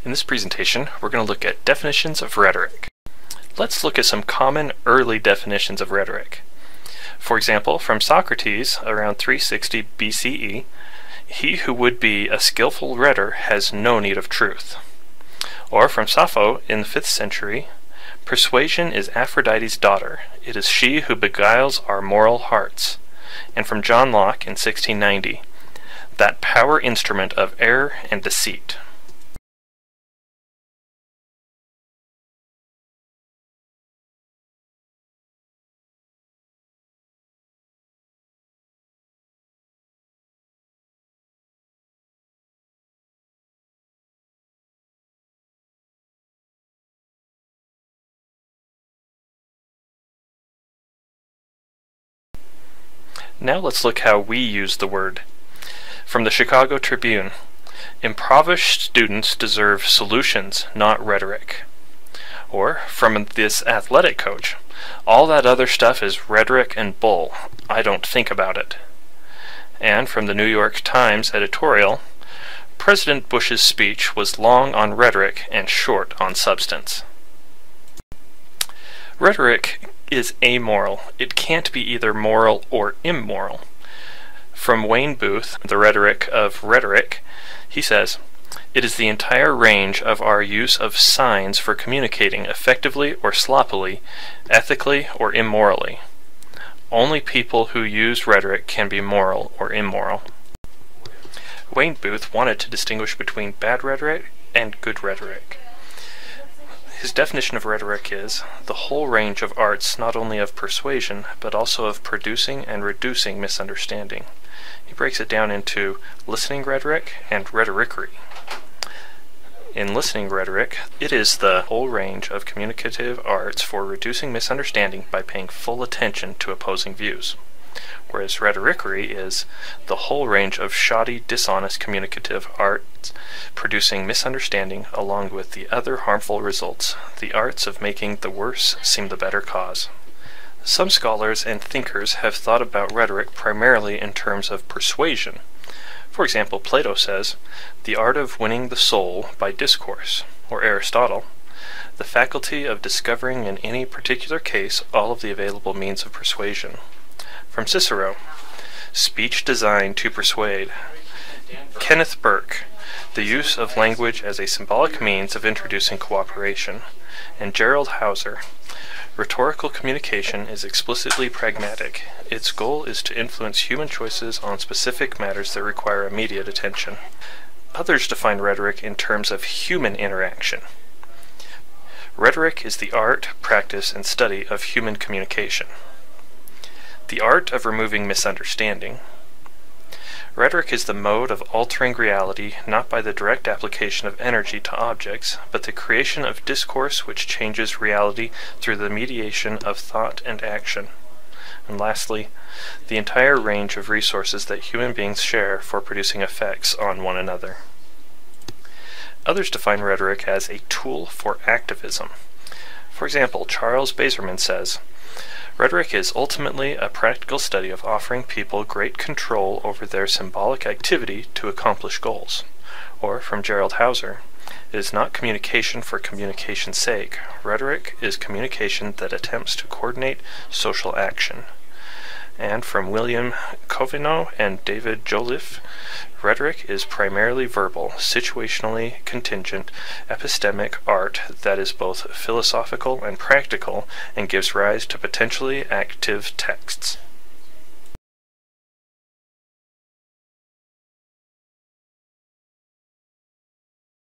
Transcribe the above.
In this presentation, we're going to look at definitions of rhetoric. Let's look at some common early definitions of rhetoric. For example, from Socrates around 360 BCE, he who would be a skillful rhetor has no need of truth. Or from Sappho in the 5th century, persuasion is Aphrodite's daughter. It is she who beguiles our moral hearts. And from John Locke in 1690, that power instrument of error and deceit. Now let's look how we use the word. From the Chicago Tribune, impoverished students deserve solutions, not rhetoric. Or from this athletic coach, all that other stuff is rhetoric and bull. I don't think about it. And from the New York Times editorial, President Bush's speech was long on rhetoric and short on substance. Rhetoric is amoral. It can't be either moral or immoral. From Wayne Booth, The Rhetoric of Rhetoric, he says, "It is the entire range of our use of signs for communicating effectively or sloppily, ethically or immorally. Only people who use rhetoric can be moral or immoral." Wayne Booth wanted to distinguish between bad rhetoric and good rhetoric. His definition of rhetoric is the whole range of arts not only of persuasion, but also of producing and reducing misunderstanding. He breaks it down into listening rhetoric and rhetoricery. In listening rhetoric, it is the whole range of communicative arts for reducing misunderstanding by paying full attention to opposing views. Whereas rhetoricery is the whole range of shoddy, dishonest communicative arts producing misunderstanding along with the other harmful results, the arts of making the worse seem the better cause. Some scholars and thinkers have thought about rhetoric primarily in terms of persuasion. For example, Plato says, "The art of winning the soul by discourse," or Aristotle, "the faculty of discovering in any particular case all of the available means of persuasion." From Cicero, "Speech designed to persuade." Kenneth Burke, "The use of language as a symbolic means of introducing cooperation." And Gerald Hauser, "Rhetorical communication is explicitly pragmatic. Its goal is to influence human choices on specific matters that require immediate attention." Others define rhetoric in terms of human interaction. Rhetoric is the art, practice, and study of human communication. The art of removing misunderstanding. Rhetoric is the mode of altering reality not by the direct application of energy to objects, but the creation of discourse which changes reality through the mediation of thought and action. And lastly, the entire range of resources that human beings share for producing effects on one another. Others define rhetoric as a tool for activism. For example, Charles Bazerman says, "Rhetoric is ultimately a practical study of offering people great control over their symbolic activity to accomplish goals." Or from Gerald Hauser, "It is not communication for communication's sake. Rhetoric is communication that attempts to coordinate social action." And from William Covino and David Joliffe, "Rhetoric is primarily verbal, situationally contingent, epistemic art that is both philosophical and practical and gives rise to potentially active texts."